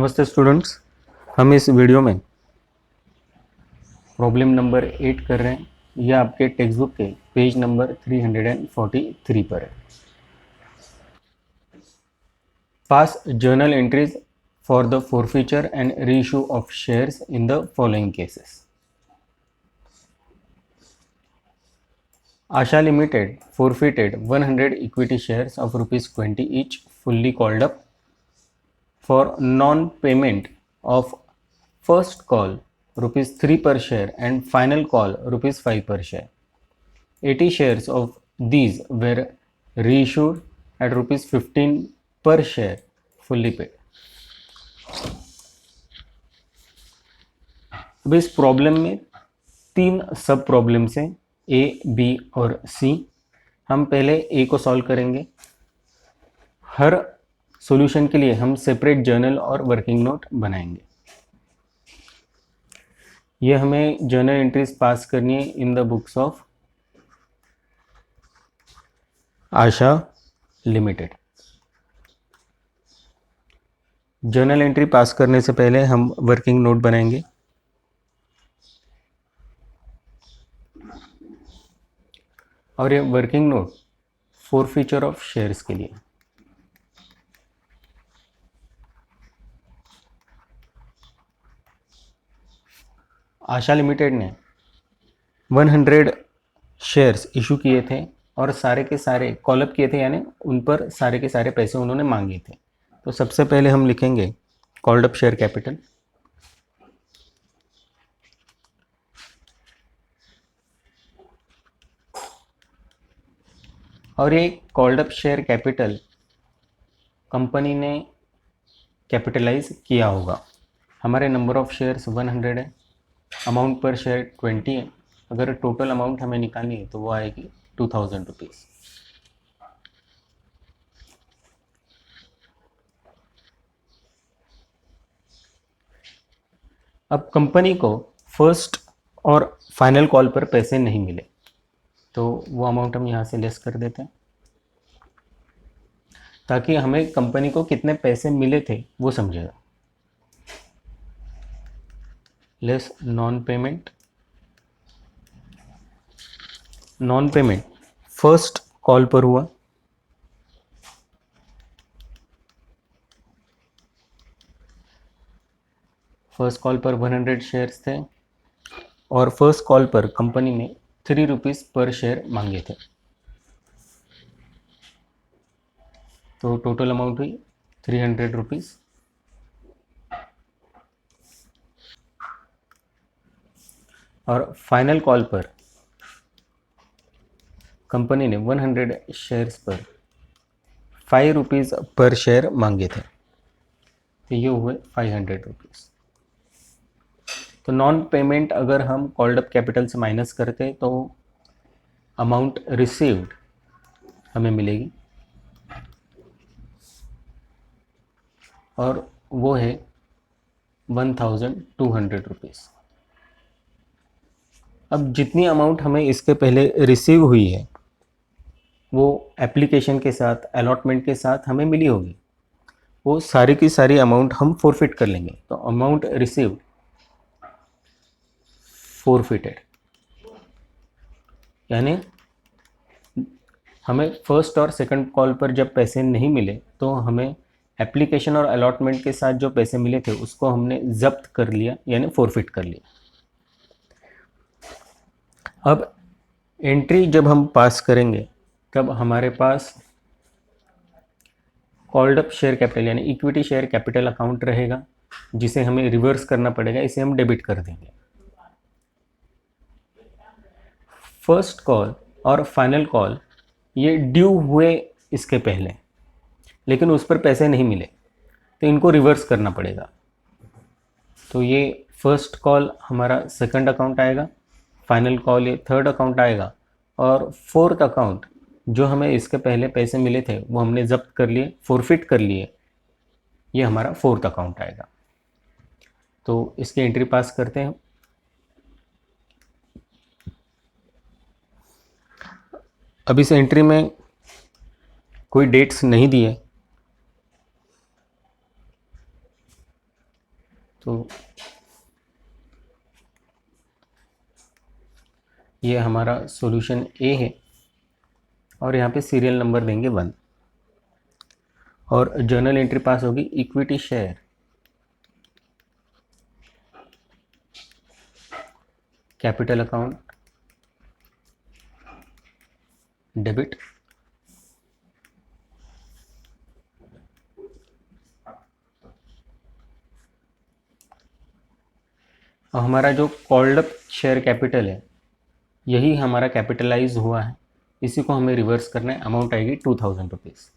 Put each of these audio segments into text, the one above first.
नमस्ते स्टूडेंट्स, हम इस वीडियो में प्रॉब्लम नंबर 8 कर रहे हैं। यह आपके टेक्स्ट बुक के पेज नंबर 343 पर है। पास journal entries for the forfeiture and reissue of shares in the following cases. Asha Limited forfeited 100 equity shares of ₹20 each, fully called up, for non-payment of first call ₹3 per share and final call ₹5 per share. 80 shares of these were reissued at ₹15 per share, fully paid. अब इस problem में 3 सब problems हैं, ए, B और सी। हम पहले ए को solve करेंगे। हर सॉल्यूशन के लिए हम सेपरेट जर्नल और वर्किंग नोट बनाएंगे। ये हमें जर्नल एंट्रीज पास करनी है in the books of Asha limited. Journal entry पास करने से पहले हम वर्किंग नोट बनाएंगे। और ये working note forfeiture of shares के लिए। आशा लिमिटेड ने 100 शेयर्स इशू किए थे और सारे के सारे कॉलअप किए थे, यानी उन पर सारे के सारे पैसे उन्होंने मांगे थे। तो सबसे पहले हम लिखेंगे कॉल्ड अप शेयर कैपिटल। और ये called up share capital company ने कैपिटलाइज किया होगा। हमारे नंबर ऑफ शेयर्स 100 है, अमाउंट पर शेयर 20 है। अगर टोटल अमाउंट हमें निकालनी है तो वो आएगी 2000 रुपीज़। अब कंपनी को फर्स्ट और फाइनल कॉल पर पैसे नहीं मिले तो वो अमाउंट हम यहाँ से लेस कर देते हैं, ताकि हमें कंपनी को कितने पैसे मिले थे वो समझेगा। Less non payment first call पर हुआ, फर्स्ट कॉल पर 100 शेयर्स थे और फर्स्ट कॉल पर कंपनी ने ₹3 पर शेयर मांगे थे। तो टोटल अमाउंट हुई 300 रुपीज़। और फाइनल कॉल पर कंपनी ने 100 शेयर्स पर ₹5 पर शेयर मांगे थे, तो ये हुए 500 रुपीज़। तो नॉन पेमेंट अगर हम कॉल्ड अप कैपिटल से माइनस करते तो अमाउंट रिसीव्ड हमें मिलेगी, और वो है 1200 रुपीज़। अब जितनी अमाउंट हमें इसके पहले रिसीव हुई है वो एप्लीकेशन के साथ, अलॉटमेंट के साथ हमें मिली होगी, वो सारी की सारी अमाउंट हम फोरफिट कर लेंगे। तो अमाउंट रिसीव्ड फोरफिटेड, यानी हमें फर्स्ट और सेकंड कॉल पर जब पैसे नहीं मिले तो हमें एप्लीकेशन और अलॉटमेंट के साथ जो पैसे मिले थे उसको हमने जब्त कर लिया, यानी फोरफिट कर लिया। अब एंट्री जब हम पास करेंगे तब हमारे पास कॉल्ड अप शेयर कैपिटल यानी इक्विटी शेयर कैपिटल अकाउंट रहेगा, जिसे हमें रिवर्स करना पड़ेगा। इसे हम डेबिट कर देंगे। फर्स्ट कॉल और फाइनल कॉल ये ड्यू हुए इसके पहले, लेकिन उस पर पैसे नहीं मिले, तो इनको रिवर्स करना पड़ेगा। तो ये फर्स्ट कॉल हमारा सेकंड अकाउंट आएगा, फाइनल कॉल ये थर्ड अकाउंट आएगा, और फोर्थ अकाउंट जो हमें इसके पहले पैसे मिले थे वो हमने जब्त कर लिए, फोरफिट कर लिए, ये हमारा फोर्थ अकाउंट आएगा। तो इसकी एंट्री पास करते हैं। अब इस एंट्री में कोई डेट्स नहीं दिए, तो ये हमारा सॉल्यूशन ए है और यहाँ पे सीरियल नंबर देंगे 1 और जर्नल एंट्री पास होगी equity share capital account debit और हमारा जो कॉल्ड अप शेयर कैपिटल है यही हमारा कैपिटलाइज हुआ है, इसी को हमें रिवर्स करना है। अमाउंट आएगी 2000 रुपीज़।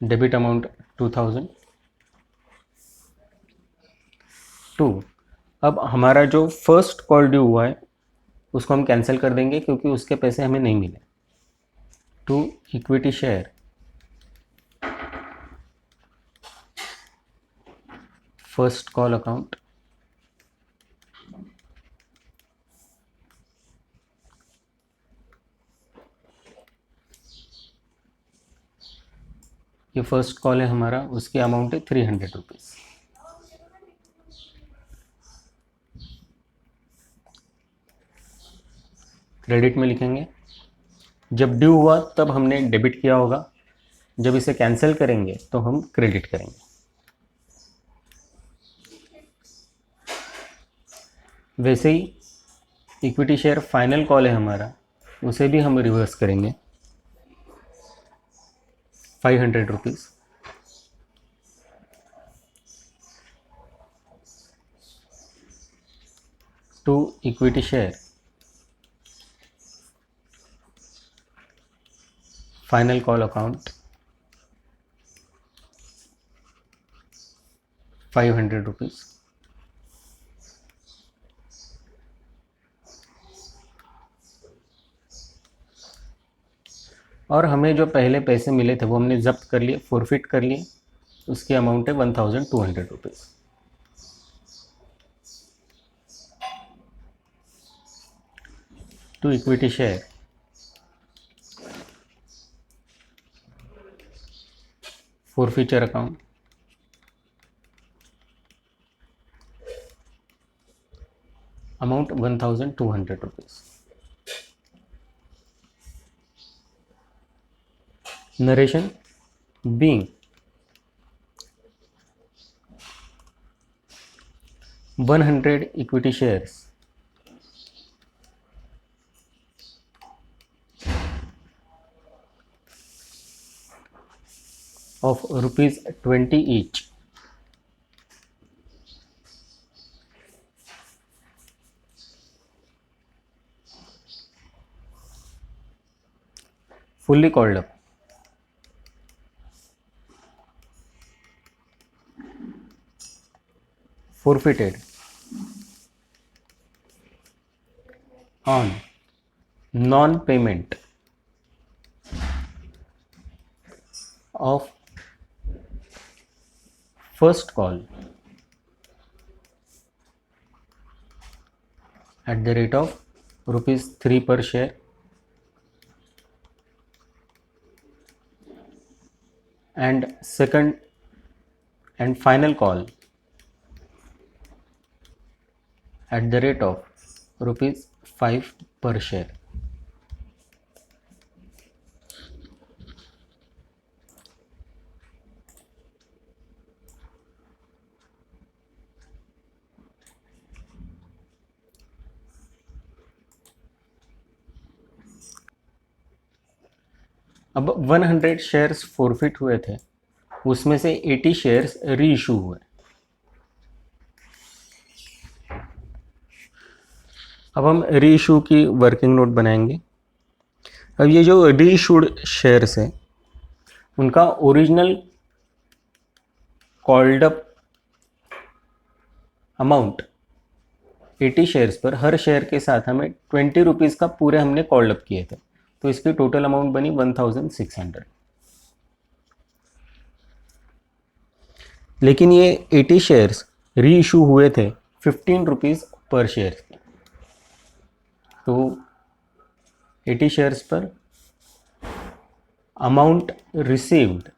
Debit amount 2000 2। अब हमारा जो फर्स्ट कॉल ड्यू हुआ है उसको हम कैंसिल कर देंगे क्योंकि उसके पैसे हमें नहीं मिले। To equity share first call account ये फर्स्ट कॉल है हमारा, उसकी अमाउंट है 300 रुपीज़। क्रेडिट में लिखेंगे, जब ड्यू हुआ तब हमने डेबिट किया होगा, जब इसे कैंसिल करेंगे तो हम क्रेडिट करेंगे। वैसे ही इक्विटी शेयर फाइनल कॉल है हमारा, उसे भी हम रिवर्स करेंगे 500 rupees. To equity share final call account 500 rupees. और हमें जो पहले पैसे मिले थे वो हमने जब्त कर लिए, फोरफिट कर लिए, उसकी अमाउंट है 1200 rupees. To equity share forfeiture account amount 1200 rupees. Narration being 100 equity shares of rupees 20 each fully called up forfeited on non-payment of first call at the rate of rupees 3 per share and second and final call at the rate of rupees 5 per share. अब 100 shares forfeit हुए थे, उसमें से 80 shares री issue हुए। अब हम री इशू की वर्किंग नोट बनाएंगे। अब ये जो री इशूड शेयर्स हैं उनका original called up amount 80 shares पर हर शेयर के साथ हमें 20 रुपीज़ का पूरे हमने कॉल्ड अप किए थे, तो इसकी टोटल अमाउंट बनी 1600। लेकिन ये 80 शेयर्स री इशू हुए थे 15 रुपीज़ पर शेयर, तो 80 शेयर्स पर अमाउंट रिसीव्ड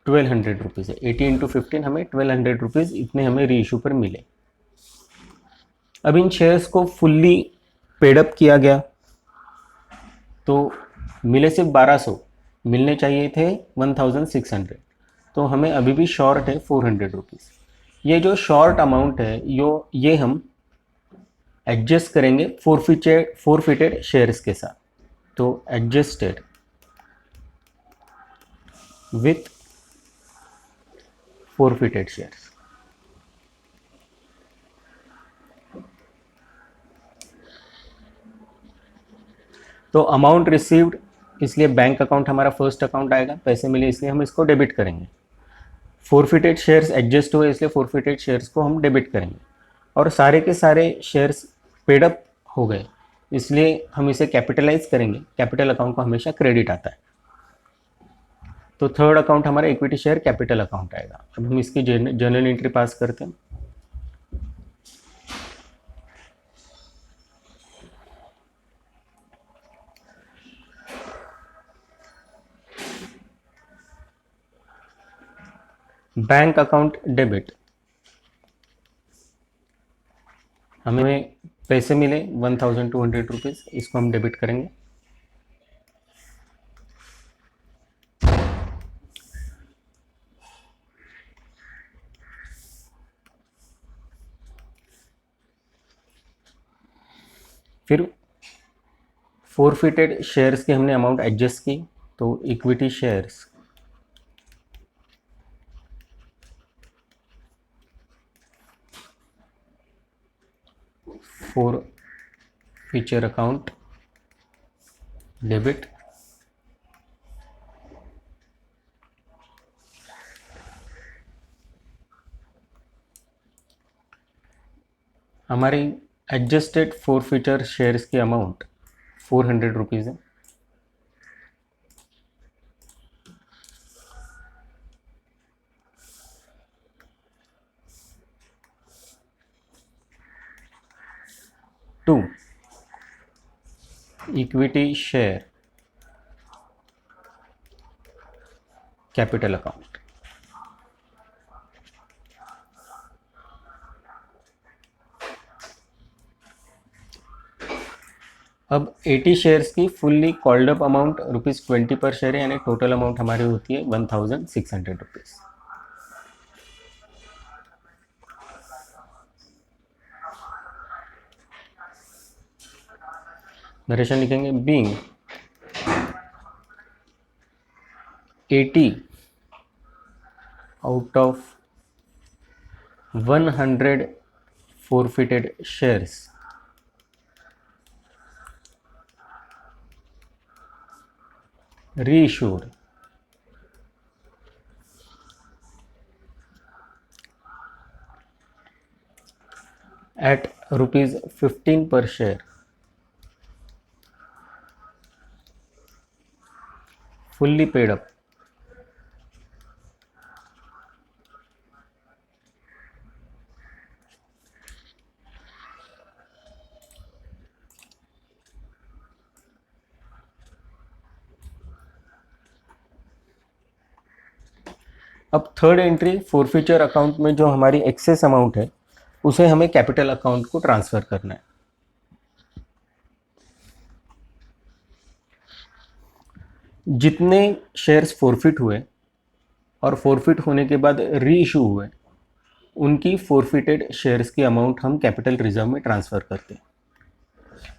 1200 रुपीज़ है। 80 × 15 हमें 1200 रुपीज़ इतने हमें री इशू पर मिले। अब इन शेयर्स को फुल्ली पेडअप किया गया तो मिले सिर्फ 1200, मिलने चाहिए थे 1600, तो हमें अभी भी शॉर्ट है 400 रुपीज़। ये जो शॉर्ट अमाउंट है ये हम एडजस्ट करेंगे फोरफिटेड शेयर्स के साथ। तो एडजस्टेड विथ फोरफिटेड शेयर्स। तो अमाउंट रिसीव्ड, इसलिए बैंक अकाउंट हमारा फर्स्ट अकाउंट आएगा, पैसे मिले इसलिए हम इसको डेबिट करेंगे। फोरफिटेड शेयर्स एडजस्ट हुए इसलिए फोरफिटेड शेयर्स को हम डेबिट करेंगे। और सारे के सारे शेयर्स पेडअप हो गए इसलिए हम इसे कैपिटलाइज करेंगे। कैपिटल अकाउंट को हमेशा क्रेडिट आता है। तो थर्ड अकाउंट हमारा इक्विटी शेयर कैपिटल अकाउंट आएगा। अब हम इसकी जर्नल एंट्री पास करते हैं। बैंक अकाउंट डेबिट, हमें पैसे मिले 1200 रुपीज़, इसको हम डेबिट करेंगे। फिर फोरफिटेड शेयर्स की हमने अमाउंट एडजस्ट की, तो equity shares forfeiture account debit. हमारी एडजस्टेड फोरफिटर शेयर्स की अमाउंट 400 रुपीज़ है। To equity share capital account. अब 80 शेयर्स की फुल्ली कॉल्ड अप अमाउंट ₹20 पर शेयर है, यानी टोटल अमाउंट हमारी होती है 1600 रुपीज़। नरेशन लिखेंगे being 80 out of 100 forfeited shares reissued at ₹15 per share, fully paid up। अब थर्ड एंट्री फोरफीचर अकाउंट में जो हमारी एक्सेस अमाउंट है उसे हमें कैपिटल अकाउंट को ट्रांसफर करना है। जितने शेयर्स फोरफिट हुए और फोरफिट होने के बाद री इशू हुए, उनकी फोरफिटेड शेयर्स की अमाउंट हम कैपिटल रिजर्व में ट्रांसफ़र करते हैं।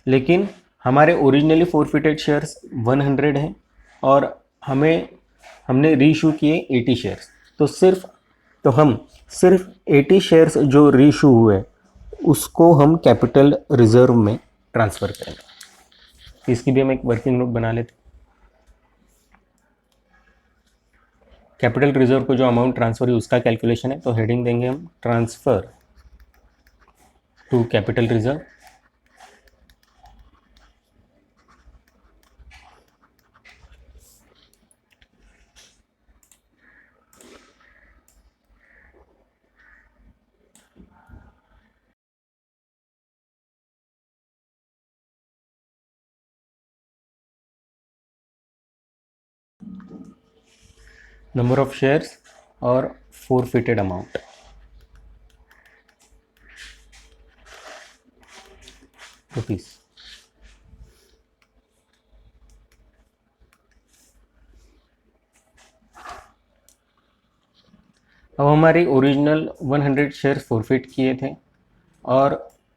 लेकिन हमारे ओरिजिनली फोरफिटेड शेयर्स 100 हैं और हमने री इशू किए 80 शेयर्स, तो हम सिर्फ 80 शेयर्स जो री इशू हुए उसको हम कैपिटल रिजर्व में ट्रांसफ़र करेंगे। इसकी भी हम एक वर्किंग नोट बना लेते हैं। कैपिटल रिजर्व को जो अमाउंट ट्रांसफ़र हुई उसका कैलकुलेशन है, तो हेडिंग देंगे हम transfer to capital reserve. Number of shares और forfeited अमाउंट। रुपीस। अब हमारी ओरिजिनल 100 शेयर्स फॉरफिट किए थे और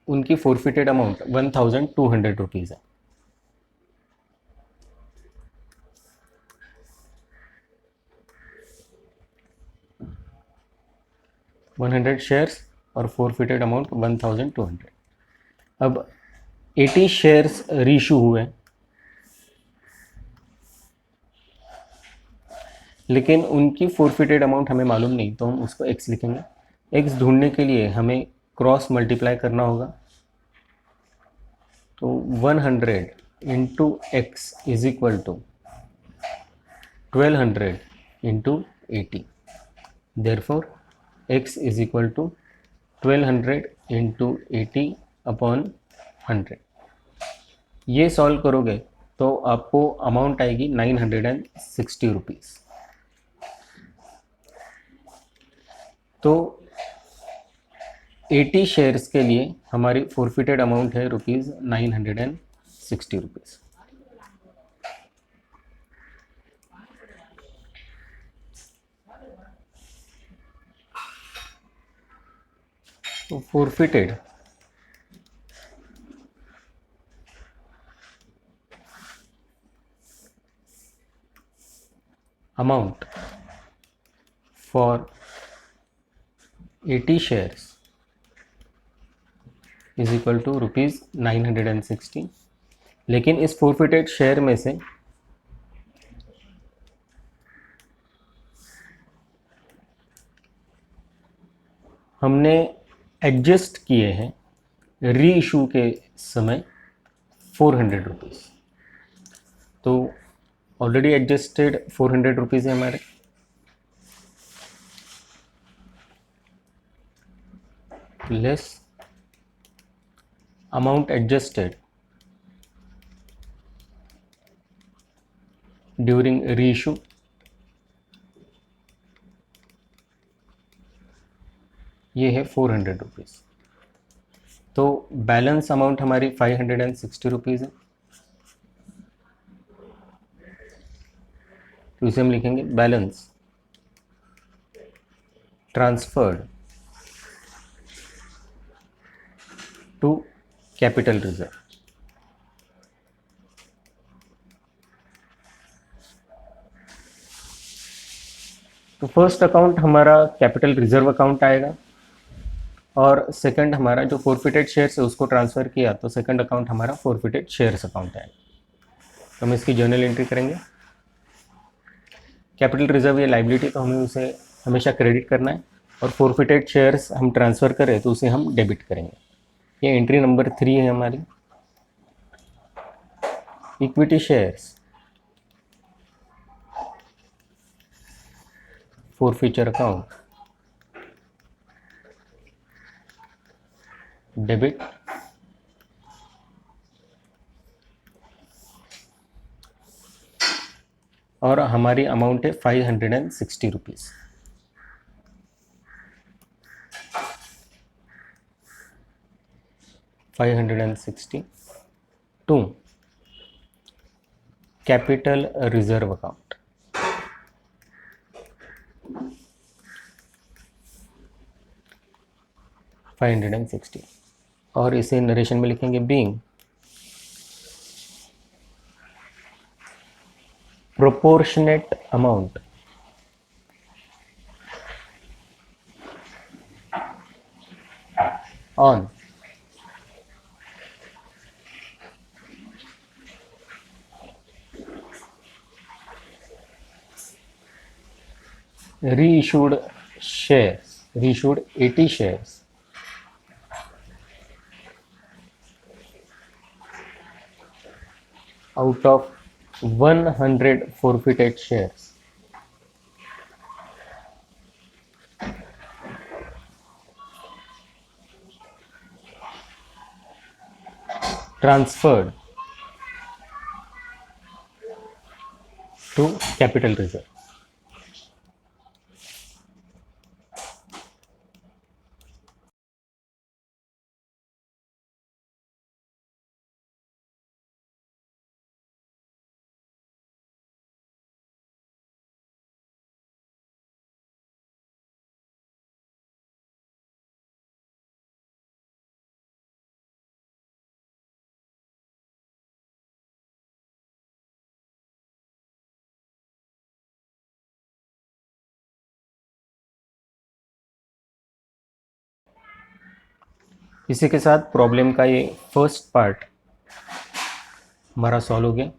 उनकी फॉरफिटेड अमाउंट 1200 रुपीज़ है। $100 शेयर्स और फॉरफिटेड अमाउंट 1200। अब 80 शेयर्स रीइशू हुए, लेकिन उनकी फॉरफिटेड अमाउंट हमें मालूम नहीं, तो हम उसको x लिखेंगे। x ढूंढने के लिए हमें क्रॉस मल्टीप्लाई करना होगा। तो 100 into X is equal to 1200 into 80। Therefore x is equal to 1200 into 80 upon 100। ये सॉल्व करोगे तो आपको अमाउंट आएगी 960 रुपीज़। तो 80 शेयर्स के लिए हमारी फॉरफिटेड अमाउंट है ₹960। तो forfeited amount for 80 shares is equal to ₹960। लेकिन इस फॉरफिटेड शेयर में से हमने एडजस्ट किए हैं री इशू के समय 400 रुपीज़। तो ऑलरेडी एडजस्टेड 400 रुपीज़ है हमारे। लेस अमाउंट एडजस्टेड ड्यूरिंग री इशू, ये है 400 रुपीज़। तो बैलेंस अमाउंट हमारी 560 रुपीज़ है। तो इसे हम लिखेंगे balance transferred to capital reserve. तो फर्स्ट अकाउंट हमारा कैपिटल रिजर्व अकाउंट आएगा और सेकंड हमारा जो फॉरफिटेड शेयर्स है उसको ट्रांसफ़र किया, तो सेकंड अकाउंट हमारा फॉरफिटेड शेयर्स अकाउंट आएगा। तो हम इसकी जर्नल एंट्री करेंगे। कैपिटल रिजर्व ये लाइबिलिटी, तो हमें उसे हमेशा क्रेडिट करना है, और फॉरफिटेड शेयर्स हम ट्रांसफ़र करें तो उसे हम डेबिट करेंगे। ये एंट्री नंबर 3 है हमारी। Equity shares forfeiture account debit, और हमारी अमाउंट है 560 rupees. To capital reserve account. $560, और इसे नरेशन में लिखेंगे being proportionate amount on reissued shares, reissued 80 shares out of 100 forfeited shares. Transferred to capital reserve. इसी के साथ प्रॉब्लम का ये फर्स्ट पार्ट हमारा सॉल्व हो गया।